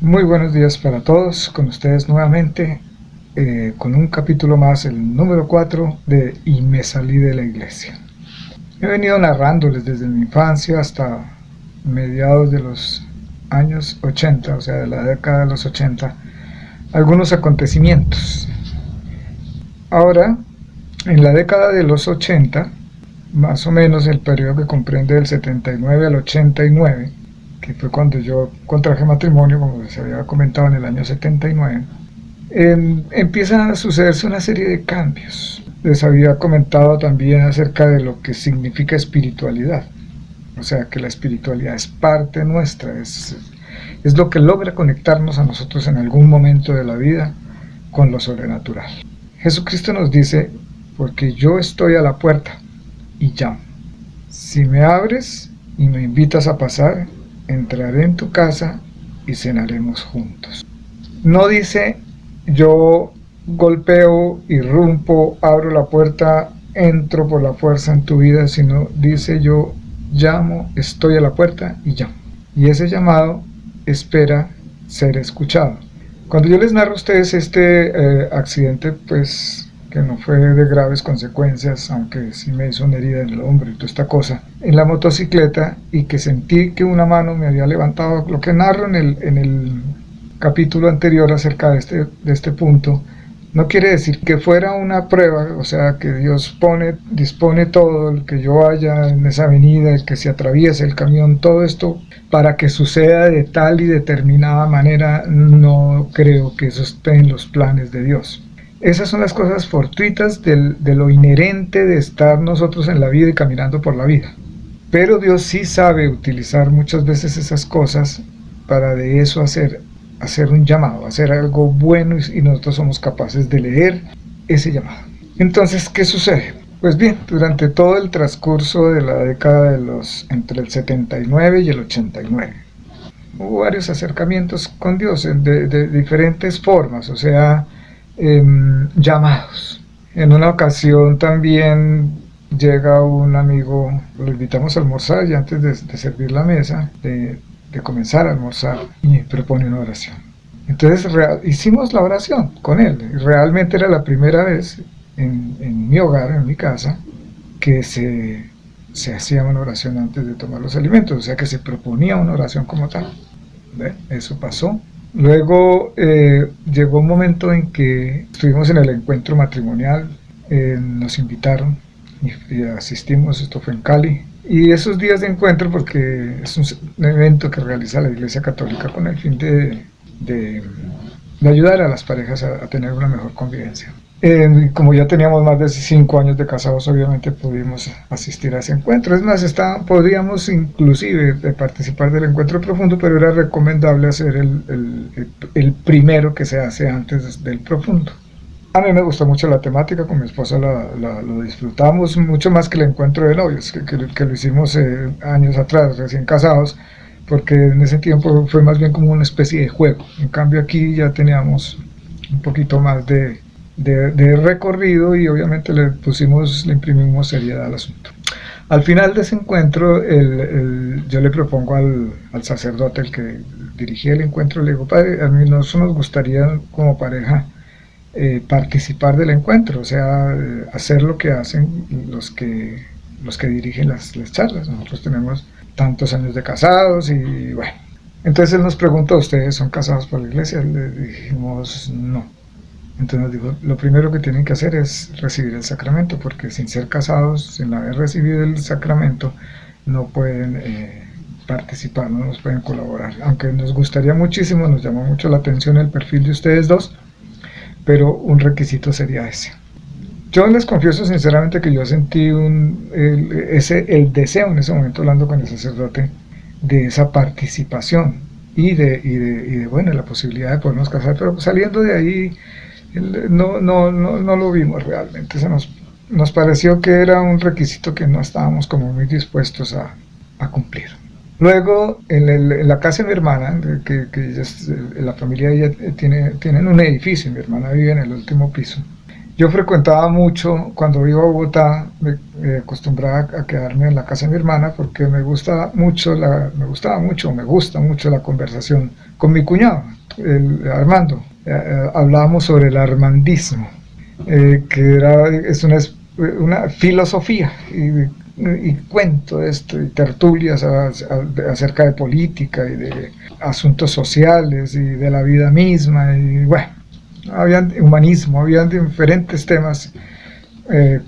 Muy buenos días para todos, con ustedes nuevamente, con un capítulo más, el número 4 de Y me salí de la iglesia. He venido narrándoles desde mi infancia hasta mediados de los años 80, o sea, de la década de los 80, algunos acontecimientos. Ahora, en la década de los 80, más o menos el periodo que comprende del 79 al 89, que fue cuando yo contraje matrimonio, como les había comentado, en el año 79, empiezan a sucederse una serie de cambios. Les había comentado también acerca de lo que significa espiritualidad, o sea que la espiritualidad es parte nuestra, es lo que logra conectarnos a nosotros en algún momento de la vida con lo sobrenatural. Jesucristo nos dice, porque yo estoy a la puerta y llamo. Si me abres y me invitas a pasar, entraré en tu casa y cenaremos juntos. No dice yo golpeo, irrumpo, abro la puerta, entro por la fuerza en tu vida, sino dice yo llamo, estoy a la puerta y llamo. Y ese llamado espera ser escuchado. Cuando yo les narro a ustedes este accidente, pues que no fue de graves consecuencias, aunque sí me hizo una herida en el hombro y toda esta cosa, en la motocicleta, y que sentí que una mano me había levantado, lo que narro en el capítulo anterior acerca de este punto, no quiere decir que fuera una prueba, o sea, que Dios dispone todo, el que yo vaya en esa avenida, el que se atraviese el camión, todo esto para que suceda de tal y determinada manera. No creo que eso esté en los planes de Dios. Esas son las cosas fortuitas de lo inherente de estar nosotros en la vida y caminando por la vida. Pero Dios sí sabe utilizar muchas veces esas cosas para de eso hacer un llamado, hacer algo bueno, y nosotros somos capaces de leer ese llamado. Entonces, ¿qué sucede? Pues bien, durante todo el transcurso de la década entre el 79 y el 89, hubo varios acercamientos con Dios de diferentes formas, o sea, llamados. En una ocasión también llega un amigo, lo invitamos a almorzar, y antes de servir la mesa, de comenzar a almorzar, y propone una oración. Entonces hicimos la oración con él. Realmente era la primera vez en mi hogar, en mi casa, que se hacía una oración antes de tomar los alimentos, o sea que se proponía una oración como tal. Eso pasó. Luego llegó un momento en que estuvimos en el encuentro matrimonial, nos invitaron y asistimos, esto fue en Cali. Y esos días de encuentro, porque es un evento que realiza la Iglesia Católica con el fin de ayudar a las parejas a tener una mejor convivencia. Como ya teníamos más de 5 años de casados, obviamente pudimos asistir a ese encuentro. Es más, podríamos inclusive participar del encuentro profundo, pero era recomendable hacer el primero que se hace antes del profundo. A mí me gustó mucho la temática, con mi esposa lo disfrutamos mucho más que el encuentro de novios, que lo hicimos años atrás, recién casados, porque en ese tiempo fue más bien como una especie de juego. En cambio aquí ya teníamos un poquito más de recorrido, y obviamente le imprimimos seriedad al asunto. Al final de ese encuentro, yo le propongo al sacerdote, el que dirigía el encuentro, le digo: padre, a mí nos gustaría como pareja participar del encuentro, o sea, hacer lo que hacen los que dirigen las charlas. Nosotros tenemos tantos años de casados y bueno. Entonces él nos preguntó: ¿ustedes son casados por la iglesia? Le dijimos no. Entonces nos dijo: lo primero que tienen que hacer es recibir el sacramento, porque sin ser casados, sin haber recibido el sacramento, no pueden participar, no nos pueden colaborar. Aunque nos gustaría muchísimo, nos llamó mucho la atención el perfil de ustedes dos, pero un requisito sería ese. Yo les confieso sinceramente que yo sentí el deseo en ese momento, hablando con el sacerdote, de esa participación y de bueno, la posibilidad de podernos casar, pero saliendo de ahí no lo vimos realmente. Nos pareció que era un requisito que no estábamos como muy dispuestos a cumplir. Luego, en la casa de mi hermana, la familia de ella tienen un edificio, mi hermana vive en el último piso. Yo frecuentaba mucho, cuando iba a Bogotá, me acostumbraba a quedarme en la casa de mi hermana porque me gusta mucho la conversación con mi cuñado, Armando. Hablábamos sobre el armandismo, es una filosofía y cuento esto y tertulias acerca de política y de asuntos sociales y de la vida misma y bueno, habían humanismo, habían diferentes temas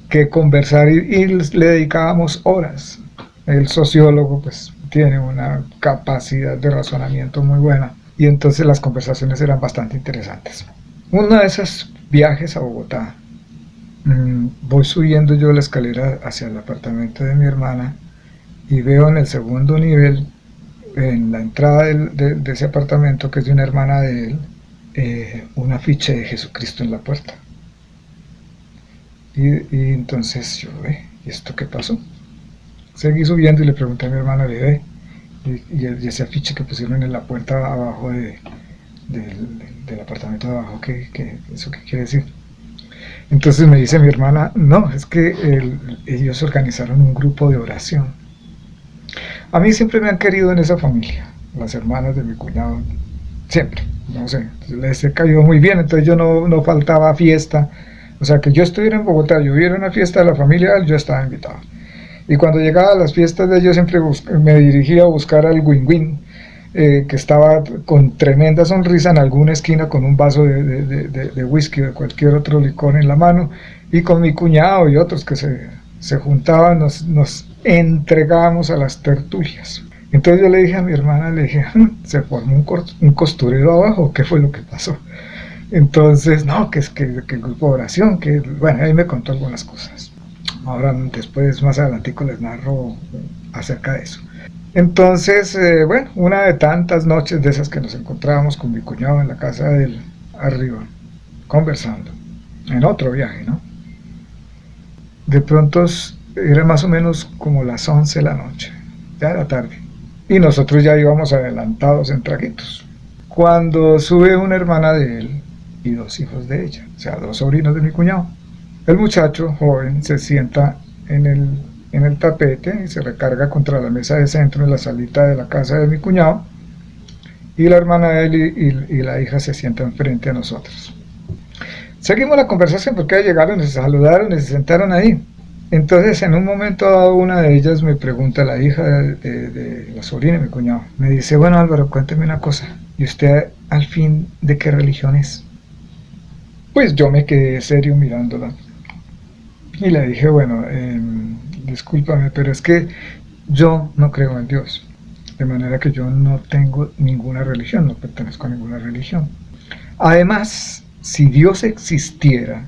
que conversar y le dedicábamos horas. El sociólogo pues tiene una capacidad de razonamiento muy buena y entonces las conversaciones eran bastante interesantes. Uno de esos viajes a Bogotá, voy subiendo yo la escalera hacia el apartamento de mi hermana y veo en el segundo nivel, en la entrada de ese apartamento, que es de una hermana de él, un afiche de Jesucristo en la puerta. Y entonces yo, ¿y esto qué pasó? Seguí subiendo y le pregunté a mi hermana, y ese afiche que pusieron en la puerta abajo del apartamento de abajo, ¿eso qué quiere decir? Entonces me dice mi hermana, no, es que ellos organizaron un grupo de oración. A mí siempre me han querido en esa familia, las hermanas de mi cuñado, siempre, no sé, les he caído muy bien, entonces yo no faltaba fiesta, o sea que yo estuviera en Bogotá, yo hubiera una fiesta de la familia, yo estaba invitado. Y cuando llegaba a las fiestas de ellos siempre me dirigía a buscar al Win-Win, que estaba con tremenda sonrisa en alguna esquina con un vaso de whisky o de cualquier otro licor en la mano, y con mi cuñado y otros que se juntaban, nos entregábamos a las tertulias. Entonces yo le dije a mi hermana, le dije, se formó un costurero abajo, ¿qué fue lo que pasó? Entonces, no, que el grupo de oración, que bueno, ahí me contó algunas cosas. Ahora después, más adelantico, les narro acerca de eso. Entonces, bueno, una de tantas noches de esas que nos encontrábamos con mi cuñado en la casa de él, arriba, conversando, en otro viaje, ¿no? De pronto era más o menos como las 11 de la noche, ya era tarde, y nosotros ya íbamos adelantados en traguitos. Cuando sube una hermana de él y dos hijos de ella, o sea, dos sobrinos de mi cuñado, el muchacho joven se sienta en el tapete y se recarga contra la mesa de centro en la salita de la casa de mi cuñado, y la hermana de él y la hija se sientan frente a nosotros. Seguimos la conversación porque llegaron, se saludaron y se sentaron ahí. Entonces, en un momento dado, una de ellas me pregunta, la hija de la sobrina de mi cuñado, me dice, bueno, Álvaro, cuénteme una cosa, ¿y usted al fin de qué religión es? Pues yo me quedé serio mirándola y le dije, bueno, discúlpame, pero es que yo no creo en Dios, de manera que yo no tengo ninguna religión, no pertenezco a ninguna religión. Además, si Dios existiera,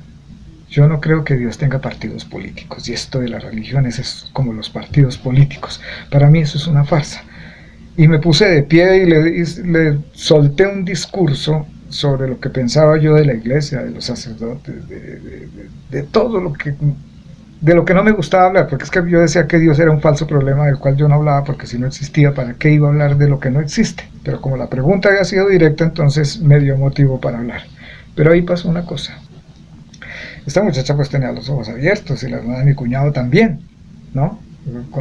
yo no creo que Dios tenga partidos políticos, y esto de las religiones es como los partidos políticos. Para mí eso es una farsa. Y me puse de pie y le solté un discurso sobre lo que pensaba yo de la iglesia, de los sacerdotes, de todo de lo que no me gustaba hablar, porque es que yo decía que Dios era un falso problema del cual yo no hablaba, porque si no existía, ¿para qué iba a hablar de lo que no existe? Pero como la pregunta había sido directa, entonces me dio motivo para hablar. Pero ahí pasó una cosa. Esta muchacha pues tenía los ojos abiertos y la hermana de mi cuñado también, ¿no?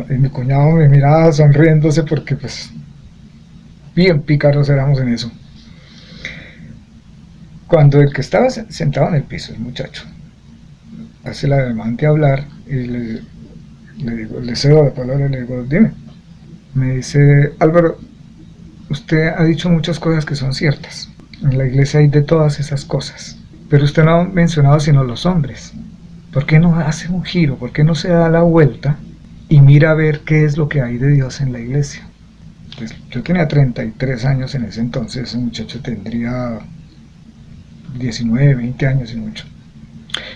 Y mi cuñado me miraba sonriéndose porque pues bien pícaros éramos en eso. Cuando el que estaba sentado en el piso, el muchacho, hace la demanda de hablar y le cedo la palabra y le digo, dime. Me dice, Álvaro, usted ha dicho muchas cosas que son ciertas. En la iglesia hay de todas esas cosas. Pero usted no ha mencionado sino los hombres. ¿Por qué no hace un giro? ¿Por qué no se da la vuelta y mira a ver qué es lo que hay de Dios en la iglesia? Pues yo tenía 33 años en ese entonces, ese muchacho tendría 19, 20 años y mucho.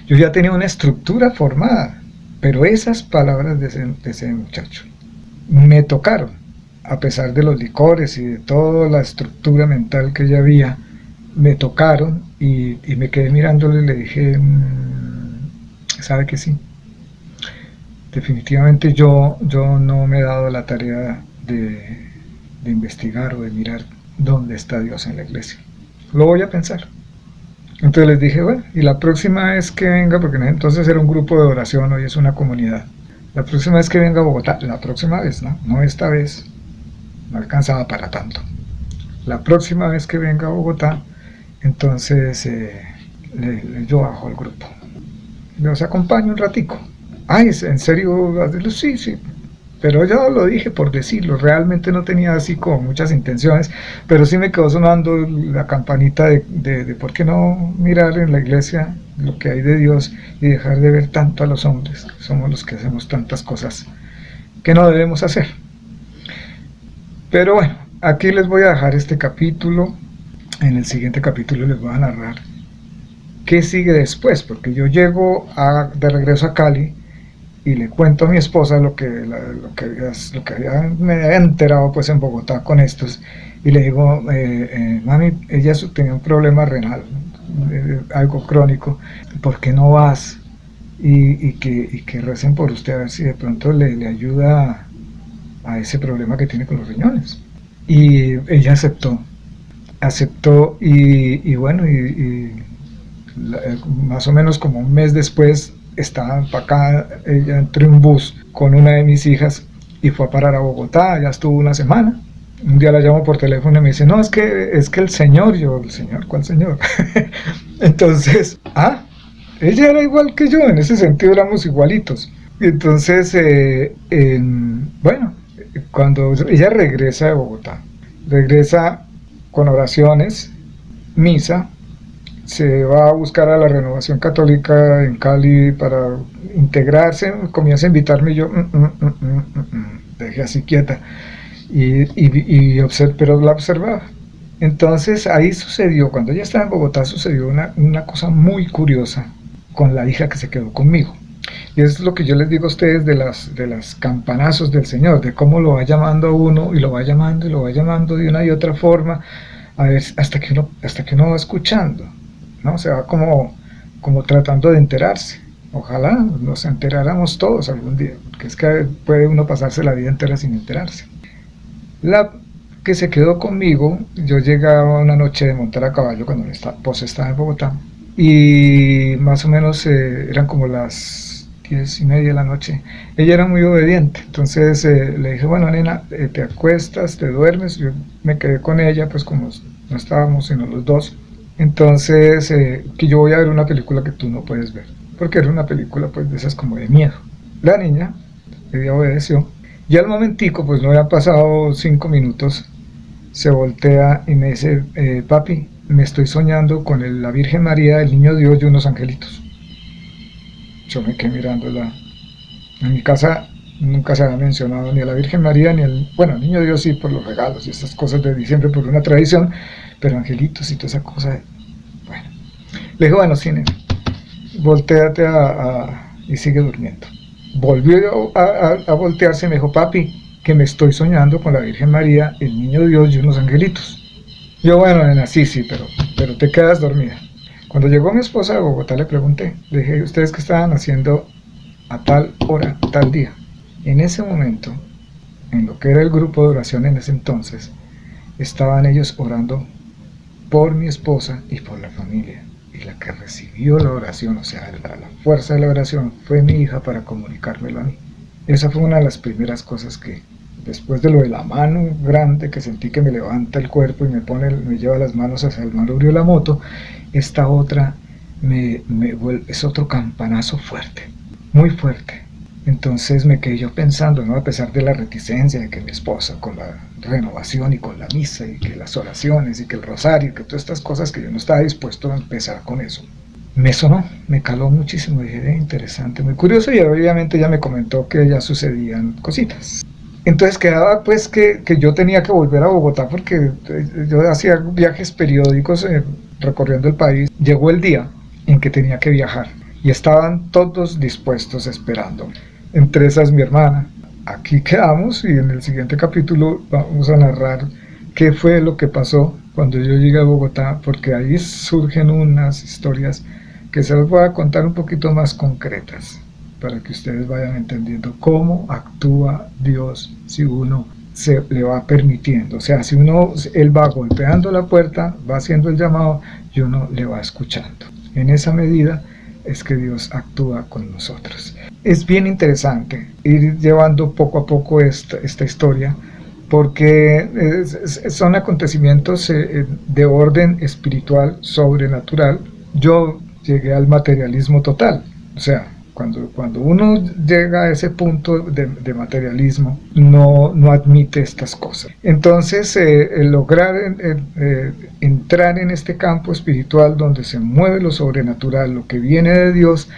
Yo ya tenía una estructura formada, pero esas palabras de ese muchacho me tocaron, a pesar de los licores y de toda la estructura mental que ya había, me tocaron y me quedé mirándole y le dije, ¿sabe que sí? Definitivamente yo no me he dado la tarea de investigar o de mirar dónde está Dios en la iglesia. Lo voy a pensar. Entonces les dije, bueno, y la próxima vez que venga, porque entonces era un grupo de oración, hoy es una comunidad, la próxima vez que venga a Bogotá, la próxima vez, no esta vez, no alcanzaba para tanto. La próxima vez que venga a Bogotá, entonces yo bajo al grupo. Los acompaño un ratico. Ay, ¿en serio? Sí, sí. Pero yo lo dije por decirlo, realmente no tenía así como muchas intenciones, pero sí me quedó sonando la campanita de por qué no mirar en la iglesia lo que hay de Dios y dejar de ver tanto a los hombres, que somos los que hacemos tantas cosas que no debemos hacer. Pero bueno, aquí les voy a dejar este capítulo. En el siguiente capítulo les voy a narrar qué sigue después, porque yo llego de regreso a Cali y le cuento a mi esposa lo que me había enterado pues en Bogotá con estos, y le digo, mami, ella tenía un problema renal, algo crónico, ¿por qué no vas? Y que recen por usted a ver si de pronto le ayuda a ese problema que tiene con los riñones. Y ella aceptó y bueno, más o menos como un mes después estaba empacada, ella entró en un bus con una de mis hijas y fue a parar a Bogotá, ya estuvo una semana. Un día la llamo por teléfono y me dice, no, es que el señor, yo, ¿el señor? ¿Cuál señor? Entonces, ella era igual que yo, en ese sentido éramos igualitos. Y entonces, bueno, cuando ella regresa de Bogotá, regresa con oraciones, misa, se va a buscar a la Renovación Católica en Cali para integrarse, comienza a invitarme y yo, dejé así quieta, pero la observaba. Entonces ahí sucedió, cuando ella estaba en Bogotá, sucedió una cosa muy curiosa con la hija que se quedó conmigo. Y es lo que yo les digo a ustedes de las campanazos del Señor, de cómo lo va llamando a uno y lo va llamando y lo va llamando de una y otra forma, a ver, hasta que uno va escuchando, ¿no? Se va como tratando de enterarse. Ojalá nos enteráramos todos algún día, porque es que puede uno pasarse la vida entera sin enterarse. La que se quedó conmigo, yo llegaba una noche de montar a caballo cuando mi esposa estaba en Bogotá, y más o menos eran como las 10:30 de la noche. Ella era muy obediente, entonces le dije, bueno, nena, te acuestas, te duermes. Yo me quedé con ella, pues como no estábamos sino los dos. Entonces, que yo voy a ver una película que tú no puedes ver, porque era una película pues de esas como de miedo. La niña, ella obedeció, y al momentico, pues no habían pasado 5 minutos, se voltea y me dice, papi, me estoy soñando con la Virgen María, el Niño Dios y unos angelitos. Yo me quedé mirándola. En mi casa nunca se había mencionado ni a la Virgen María ni el Niño Dios sí por los regalos y esas cosas de diciembre por una tradición, pero angelitos y toda esa cosa. Bueno, le dije, bueno, cine, volteate y sigue durmiendo. Volvió a voltearse y me dijo, papi, que me estoy soñando con la Virgen María, el Niño Dios y unos angelitos. Yo, bueno, nena, sí, pero te quedas dormida. Cuando llegó mi esposa de Bogotá le pregunté, le dije, ¿ustedes qué estaban haciendo a tal hora, tal día? En ese momento, en lo que era el grupo de oración en ese entonces, estaban ellos orando por mi esposa y por la familia. Y la que recibió la oración, o sea, la fuerza de la oración, fue mi hija para comunicármelo a mí. Esa fue una de las primeras cosas que, después de lo de la mano grande que sentí que me levanta el cuerpo y me lleva las manos hacia el manubrio de la moto, esta otra es otro campanazo fuerte, muy fuerte. Entonces me quedé yo pensando, ¿no? A pesar de la reticencia de que mi esposa, con la renovación y con la misa y que las oraciones y que el rosario y que todas estas cosas, que yo no estaba dispuesto a empezar con eso, me sonó, me caló muchísimo. Dije, interesante, muy curioso, y obviamente ella me comentó que ya sucedían cositas. Entonces quedaba pues que yo tenía que volver a Bogotá porque yo hacía viajes periódicos recorriendo el país. Llegó el día en que tenía que viajar y estaban todos dispuestos esperando. Entre esas mi hermana. Aquí quedamos y en el siguiente capítulo vamos a narrar qué fue lo que pasó cuando yo llegué a Bogotá, porque ahí surgen unas historias que se las voy a contar un poquito más concretas, para que ustedes vayan entendiendo cómo actúa Dios si uno se le va permitiendo. O sea, si él va golpeando la puerta, va haciendo el llamado y uno le va escuchando. En esa medida es que Dios actúa con nosotros. Es bien interesante ir llevando poco a poco esta historia, porque son acontecimientos de orden espiritual, sobrenatural. Yo llegué al materialismo total, o sea, cuando uno llega a ese punto de materialismo, no admite estas cosas. Entonces, el lograr entrar en este campo espiritual donde se mueve lo sobrenatural, lo que viene de Dios,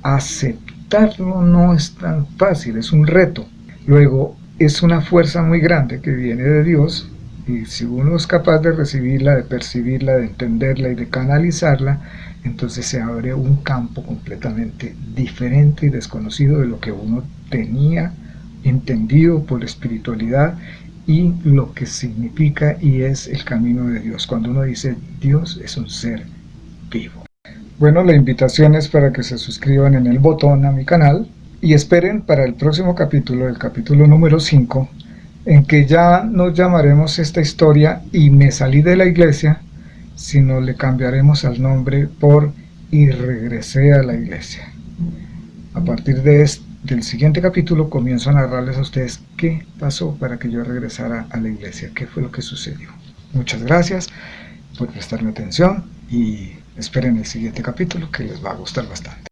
aceptarlo no es tan fácil, es un reto. Luego, es una fuerza muy grande que viene de Dios, y si uno es capaz de recibirla, de percibirla, de entenderla y de canalizarla, entonces se abre un campo completamente diferente y desconocido de lo que uno tenía entendido por la espiritualidad y lo que significa y es el camino de Dios. Cuando uno dice Dios es un ser vivo. Bueno, la invitación es para que se suscriban en el botón a mi canal y esperen para el próximo capítulo, el capítulo número 5, en que ya nos llamaremos esta historia Y me salí de la iglesia, sino le cambiaremos al nombre por Y regresé a la iglesia. A partir del siguiente capítulo comienzo a narrarles a ustedes qué pasó para que yo regresara a la iglesia, qué fue lo que sucedió. Muchas gracias por prestarme atención y esperen el siguiente capítulo que les va a gustar bastante.